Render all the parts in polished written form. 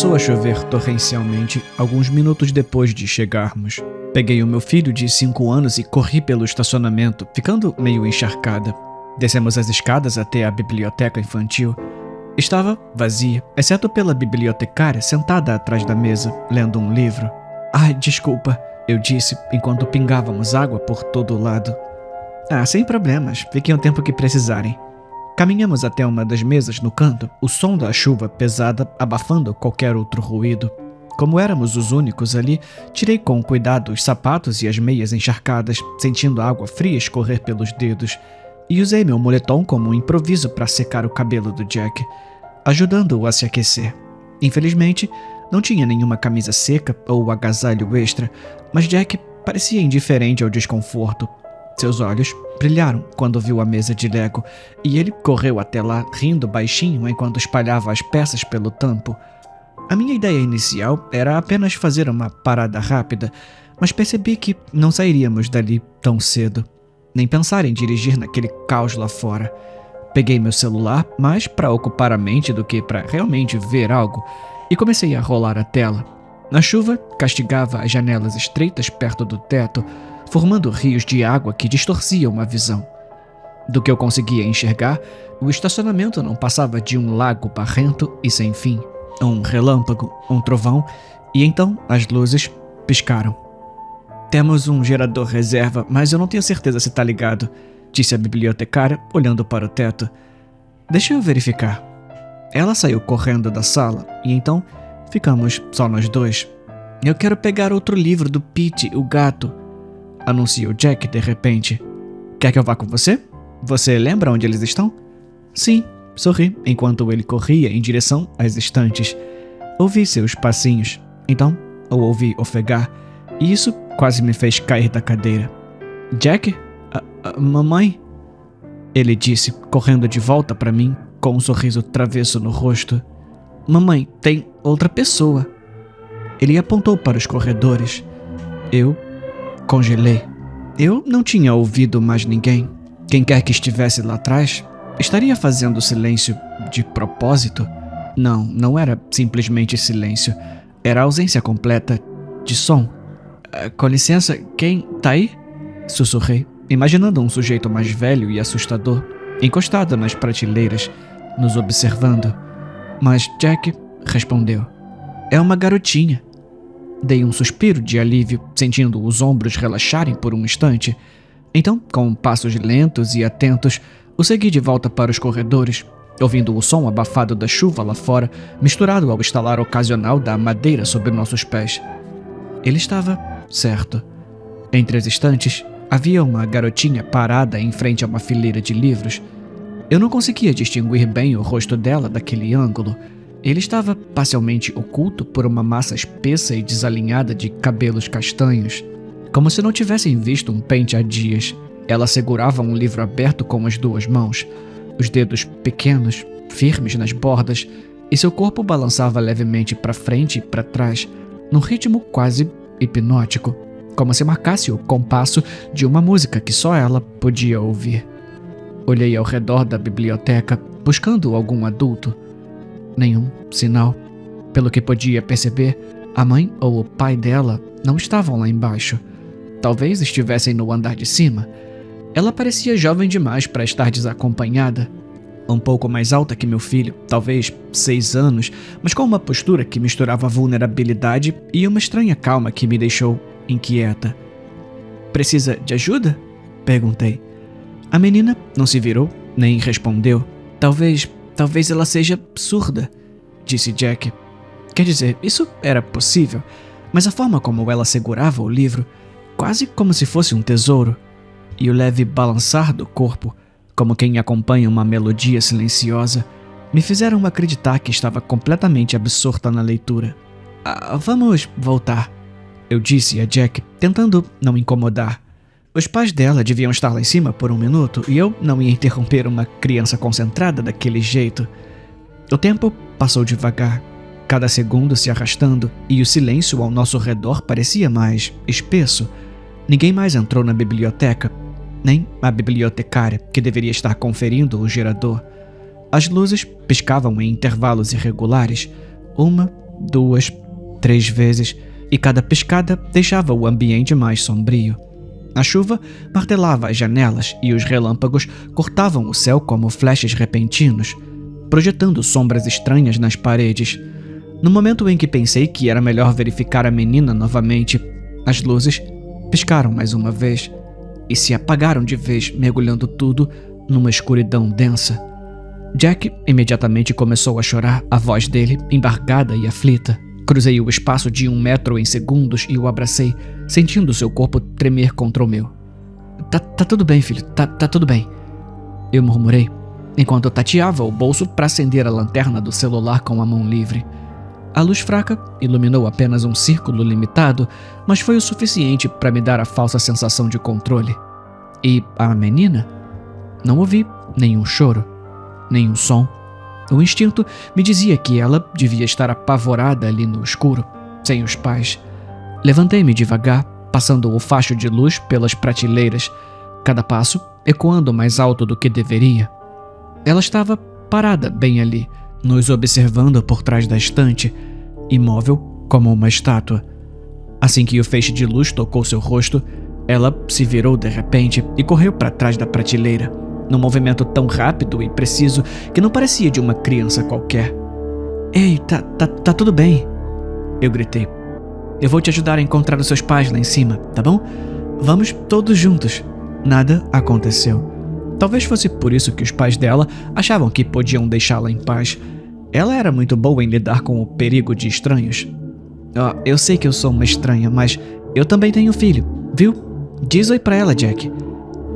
Começou a chover torrencialmente alguns minutos depois de chegarmos. Peguei o meu filho de 5 anos e corri pelo estacionamento, ficando meio encharcada. Descemos as escadas até a biblioteca infantil. Estava vazia, exceto pela bibliotecária sentada atrás da mesa, lendo um livro. "Ai, desculpa", eu disse, enquanto pingávamos água por todo o lado. "Ah, sem problemas, fiquem o tempo que precisarem." Caminhamos até uma das mesas no canto, o som da chuva pesada abafando qualquer outro ruído. Como éramos os únicos ali, tirei com cuidado os sapatos e as meias encharcadas, sentindo a água fria escorrer pelos dedos, e usei meu moletom como um improviso para secar o cabelo do Jack, ajudando-o a se aquecer. Infelizmente, não tinha nenhuma camisa seca ou agasalho extra, mas Jack parecia indiferente ao desconforto. Seus olhos brilharam quando viu a mesa de Lego, e ele correu até lá, rindo baixinho enquanto espalhava as peças pelo tampo. A minha ideia inicial era apenas fazer uma parada rápida, mas percebi que não sairíamos dali tão cedo, nem pensar em dirigir naquele caos lá fora. Peguei meu celular, mais para ocupar a mente do que para realmente ver algo, e comecei a rolar a tela. A chuva castigava as janelas estreitas perto do teto, formando rios de água que distorciam a visão. Do que eu conseguia enxergar, o estacionamento não passava de um lago barrento e sem fim. Um relâmpago, um trovão, e então as luzes piscaram. "Temos um gerador reserva, mas eu não tenho certeza se tá ligado", disse a bibliotecária, olhando para o teto. "Deixa eu verificar." Ela saiu correndo da sala, e então ficamos só nós dois. "Eu quero pegar outro livro do Pete, o gato", anunciou Jack de repente. "Quer que eu vá com você? Você lembra onde eles estão?" "Sim", sorri, enquanto ele corria em direção às estantes. Ouvi seus passinhos, então o ouvi ofegar, e isso quase me fez cair da cadeira. "Jack? Mamãe?" ele disse, correndo de volta para mim, com um sorriso travesso no rosto. "Mamãe, tem outra pessoa." Ele apontou para os corredores. Eu congelei. Eu não tinha ouvido mais ninguém. Quem quer que estivesse lá atrás estaria fazendo silêncio de propósito? Não era simplesmente silêncio. Era ausência completa de som. Com licença, quem tá aí?" sussurrei, imaginando um sujeito mais velho e assustador, encostado nas prateleiras, nos observando. Mas Jack respondeu. "É uma garotinha." Dei um suspiro de alívio, sentindo os ombros relaxarem por um instante. Então, com passos lentos e atentos, o segui de volta para os corredores, ouvindo o som abafado da chuva lá fora, misturado ao estalar ocasional da madeira sob nossos pés. Ele estava certo. Entre as estantes, havia uma garotinha parada em frente a uma fileira de livros. Eu não conseguia distinguir bem o rosto dela daquele ângulo. Ele estava parcialmente oculto por uma massa espessa e desalinhada de cabelos castanhos, como se não tivessem visto um pente há dias. Ela segurava um livro aberto com as 2 mãos, os dedos pequenos, firmes nas bordas, e seu corpo balançava levemente para frente e para trás, num ritmo quase hipnótico, como se marcasse o compasso de uma música que só ela podia ouvir. Olhei ao redor da biblioteca, buscando algum adulto. Nenhum sinal. Pelo que podia perceber, a mãe ou o pai dela não estavam lá embaixo. Talvez estivessem no andar de cima. Ela parecia jovem demais para estar desacompanhada. Um pouco mais alta que meu filho, talvez 6 anos, mas com uma postura que misturava vulnerabilidade e uma estranha calma que me deixou inquieta. "Precisa de ajuda?" perguntei. A menina não se virou, nem respondeu. Talvez ela seja surda", disse Jack. Quer dizer, isso era possível, mas a forma como ela segurava o livro, quase como se fosse um tesouro, e o leve balançar do corpo, como quem acompanha uma melodia silenciosa, me fizeram acreditar que estava completamente absorta na leitura. Vamos voltar", eu disse a Jack, tentando não incomodar. Os pais dela deviam estar lá em cima por 1 minuto e eu não ia interromper uma criança concentrada daquele jeito. O tempo passou devagar, cada segundo se arrastando, e o silêncio ao nosso redor parecia mais espesso. Ninguém mais entrou na biblioteca, nem a bibliotecária, que deveria estar conferindo o gerador. As luzes piscavam em intervalos irregulares, 1, 2, 3 vezes, e cada piscada deixava o ambiente mais sombrio. A chuva martelava as janelas e os relâmpagos cortavam o céu como flashes repentinos, projetando sombras estranhas nas paredes. No momento em que pensei que era melhor verificar a menina novamente, as luzes piscaram mais uma vez e se apagaram de vez, mergulhando tudo numa escuridão densa. Jack imediatamente começou a chorar, a voz dele embargada e aflita. Cruzei o espaço de 1 metro em segundos e o abracei, sentindo seu corpo tremer contra o meu. Tá tudo bem, filho, tá tudo bem. Eu murmurei, enquanto tateava o bolso para acender a lanterna do celular com a mão livre. A luz fraca iluminou apenas um círculo limitado, mas foi o suficiente para me dar a falsa sensação de controle. E a menina? Não ouvi nenhum choro, nenhum som. O instinto me dizia que ela devia estar apavorada ali no escuro, sem os pais. Levantei-me devagar, passando o facho de luz pelas prateleiras, cada passo ecoando mais alto do que deveria. Ela estava parada bem ali, nos observando por trás da estante, imóvel como uma estátua. Assim que o feixe de luz tocou seu rosto, ela se virou de repente e correu para trás da prateleira, num movimento tão rápido e preciso que não parecia de uma criança qualquer. Ei, tá tudo bem, eu gritei. Eu vou te ajudar a encontrar os seus pais lá em cima, tá bom? Vamos todos juntos. Nada aconteceu. Talvez fosse por isso que os pais dela achavam que podiam deixá-la em paz. Ela era muito boa em lidar com o perigo de estranhos. Eu sei que eu sou uma estranha, mas eu também tenho filho, viu? Diz oi pra ela, Jack.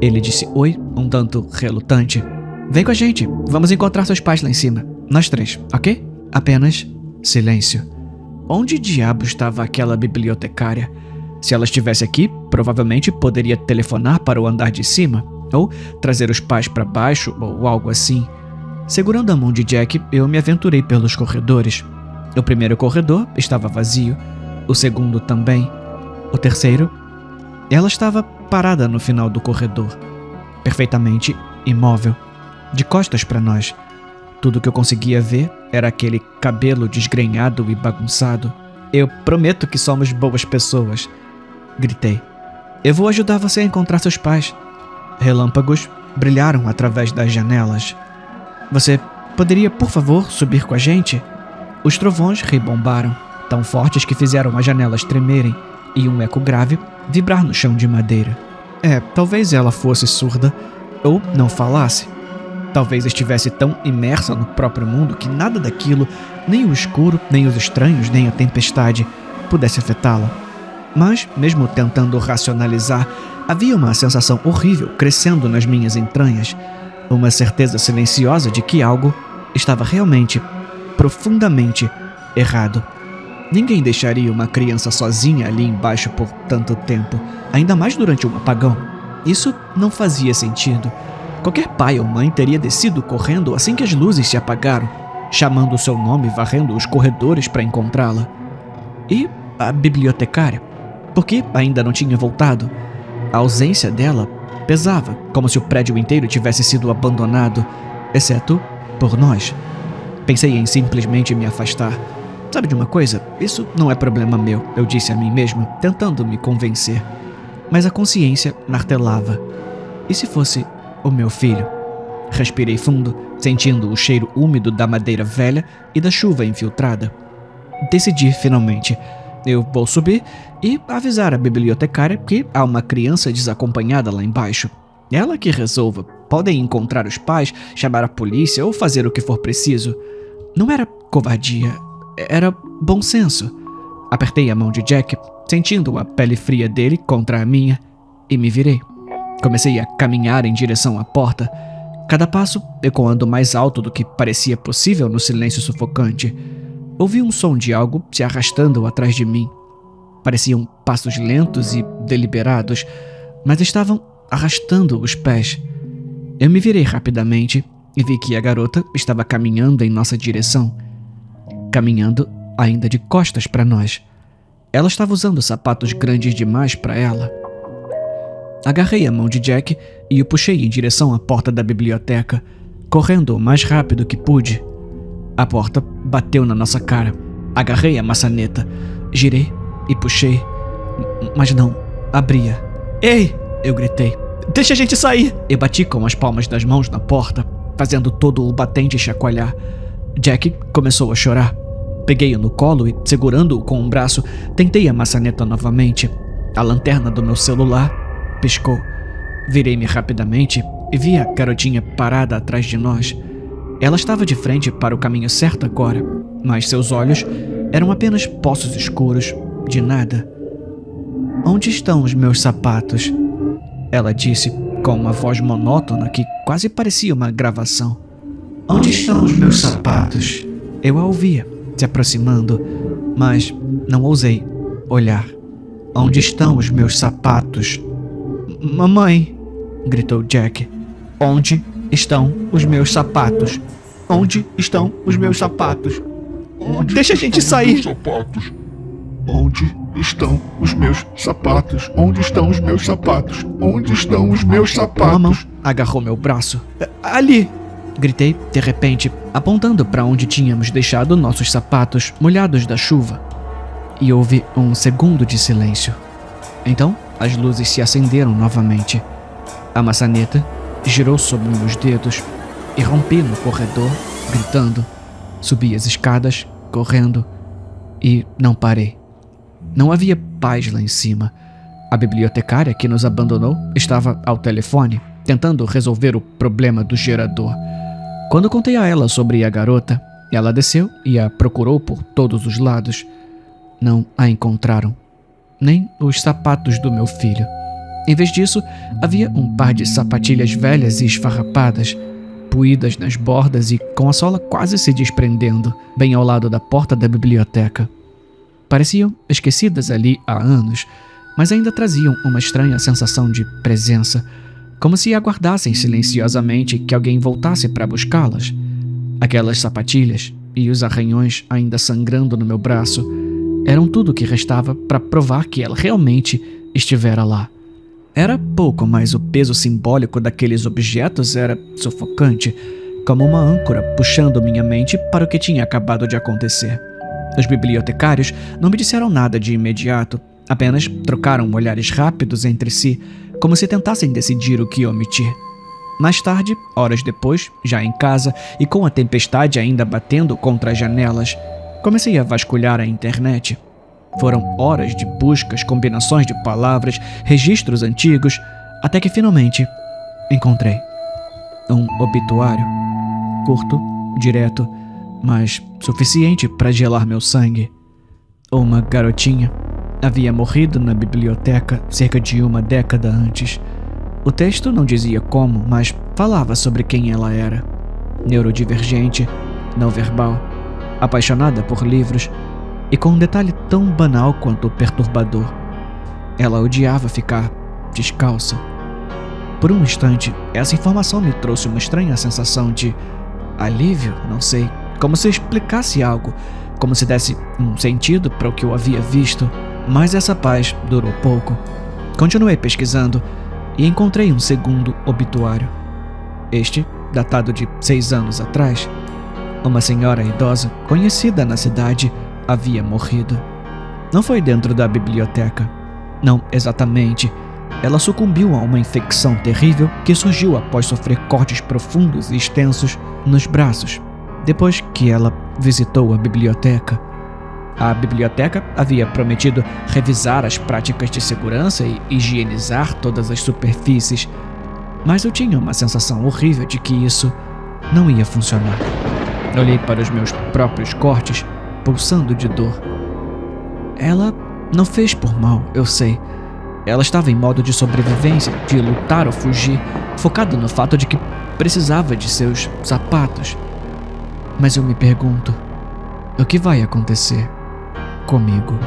Ele disse oi, um tanto relutante. Vem com a gente, vamos encontrar seus pais lá em cima. Nós 3, ok? Apenas silêncio. Onde diabo estava aquela bibliotecária? Se ela estivesse aqui, provavelmente poderia telefonar para o andar de cima, ou trazer os pais para baixo, ou algo assim. Segurando a mão de Jack, eu me aventurei pelos corredores. O primeiro corredor estava vazio, o segundo também, o terceiro. Ela estava parada no final do corredor, perfeitamente imóvel, de costas para nós. Tudo que eu conseguia ver era aquele cabelo desgrenhado e bagunçado. Eu prometo que somos boas pessoas, gritei. Eu vou ajudar você a encontrar seus pais. Relâmpagos brilharam através das janelas. Você poderia, por favor, subir com a gente? Os trovões ribombaram, tão fortes que fizeram as janelas tremerem e um eco grave vibrar no chão de madeira. Talvez ela fosse surda ou não falasse. Talvez estivesse tão imersa no próprio mundo que nada daquilo, nem o escuro, nem os estranhos, nem a tempestade, pudesse afetá-la. Mas, mesmo tentando racionalizar, havia uma sensação horrível crescendo nas minhas entranhas, uma certeza silenciosa de que algo estava realmente, profundamente errado. Ninguém deixaria uma criança sozinha ali embaixo por tanto tempo, ainda mais durante um apagão. Isso não fazia sentido. Qualquer pai ou mãe teria descido correndo assim que as luzes se apagaram, chamando o seu nome e varrendo os corredores para encontrá-la. E a bibliotecária? Por que ainda não tinha voltado? A ausência dela pesava, como se o prédio inteiro tivesse sido abandonado, exceto por nós. Pensei em simplesmente me afastar. Sabe de uma coisa? Isso não é problema meu, eu disse a mim mesma, tentando me convencer. Mas a consciência martelava. E se fosse o meu filho? Respirei fundo, sentindo o cheiro úmido da madeira velha e da chuva infiltrada. Decidi finalmente. Eu vou subir e avisar a bibliotecária que há uma criança desacompanhada lá embaixo. Ela que resolva. Podem encontrar os pais, chamar a polícia ou fazer o que for preciso. Não era covardia, era bom senso. Apertei a mão de Jack, sentindo a pele fria dele contra a minha, e me virei. Comecei a caminhar em direção à porta, cada passo ecoando mais alto do que parecia possível no silêncio sufocante. Ouvi um som de algo se arrastando atrás de mim. Pareciam passos lentos e deliberados, mas estavam arrastando os pés. Eu me virei rapidamente e vi que a garota estava caminhando em nossa direção. Caminhando ainda de costas para nós. Ela estava usando sapatos grandes demais para ela. Agarrei a mão de Jack e o puxei em direção à porta da biblioteca, correndo o mais rápido que pude. A porta bateu na nossa cara. Agarrei a maçaneta, girei e puxei, mas não abria. Ei! Eu gritei. Deixa a gente sair! Eu bati com as palmas das mãos na porta, fazendo todo o batente chacoalhar. Jack começou a chorar. Peguei-o no colo e, segurando-o com um braço, tentei a maçaneta novamente. A lanterna do meu celular piscou. Virei-me rapidamente e vi a garotinha parada atrás de nós. Ela estava de frente para o caminho certo agora, mas seus olhos eram apenas poços escuros de nada. Onde estão os meus sapatos? Ela disse com uma voz monótona que quase parecia uma gravação. Onde estão os meus sapatos? Eu a ouvia, se aproximando, mas não ousei olhar. Onde estão os meus sapatos? Mamãe! Gritou Jack. Onde estão os meus sapatos? Onde estão os meus sapatos? Deixa a gente sair! Onde estão os meus sapatos? Onde estão os meus sapatos? Onde estão os meus sapatos? Mamãe agarrou meu braço. Ali! Gritei de repente, apontando para onde tínhamos deixado nossos sapatos molhados da chuva. E houve um segundo de silêncio. Então, as luzes se acenderam novamente. A maçaneta girou sob meus dedos e rompi no corredor, gritando. Subi as escadas, correndo, e não parei. Não havia paz lá em cima. A bibliotecária que nos abandonou estava ao telefone, tentando resolver o problema do gerador. Quando contei a ela sobre a garota, ela desceu e a procurou por todos os lados. Não a encontraram, nem os sapatos do meu filho. Em vez disso, havia um par de sapatilhas velhas e esfarrapadas, puídas nas bordas e com a sola quase se desprendendo, bem ao lado da porta da biblioteca. Pareciam esquecidas ali há anos, mas ainda traziam uma estranha sensação de presença, como se aguardassem silenciosamente que alguém voltasse para buscá-las. Aquelas sapatilhas e os arranhões ainda sangrando no meu braço eram tudo o que restava para provar que ela realmente estivera lá. Era pouco, mas o peso simbólico daqueles objetos era sufocante, como uma âncora puxando minha mente para o que tinha acabado de acontecer. Os bibliotecários não me disseram nada de imediato, apenas trocaram olhares rápidos entre si, como se tentassem decidir o que omitir. Mais tarde, horas depois, já em casa e com a tempestade ainda batendo contra as janelas, comecei a vasculhar a internet. Foram horas de buscas, combinações de palavras, registros antigos, até que finalmente encontrei um obituário. Curto, direto, mas suficiente para gelar meu sangue. Uma garotinha havia morrido na biblioteca cerca de uma década antes. O texto não dizia como, mas falava sobre quem ela era. Neurodivergente, não verbal, apaixonada por livros e com um detalhe tão banal quanto perturbador. Ela odiava ficar descalça. Por um instante, essa informação me trouxe uma estranha sensação de alívio, não sei, como se explicasse algo, como se desse um sentido para o que eu havia visto, mas essa paz durou pouco. Continuei pesquisando e encontrei um segundo obituário. Este, datado de 6 anos atrás. Uma senhora idosa, conhecida na cidade, havia morrido. Não foi dentro da biblioteca. Não exatamente. Ela sucumbiu a uma infecção terrível que surgiu após sofrer cortes profundos e extensos nos braços, depois que ela visitou a biblioteca. A biblioteca havia prometido revisar as práticas de segurança e higienizar todas as superfícies, mas eu tinha uma sensação horrível de que isso não ia funcionar. Olhei para os meus próprios cortes, pulsando de dor. Ela não fez por mal, eu sei. Ela estava em modo de sobrevivência, de lutar ou fugir, focada no fato de que precisava de seus sapatos. Mas eu me pergunto, o que vai acontecer comigo?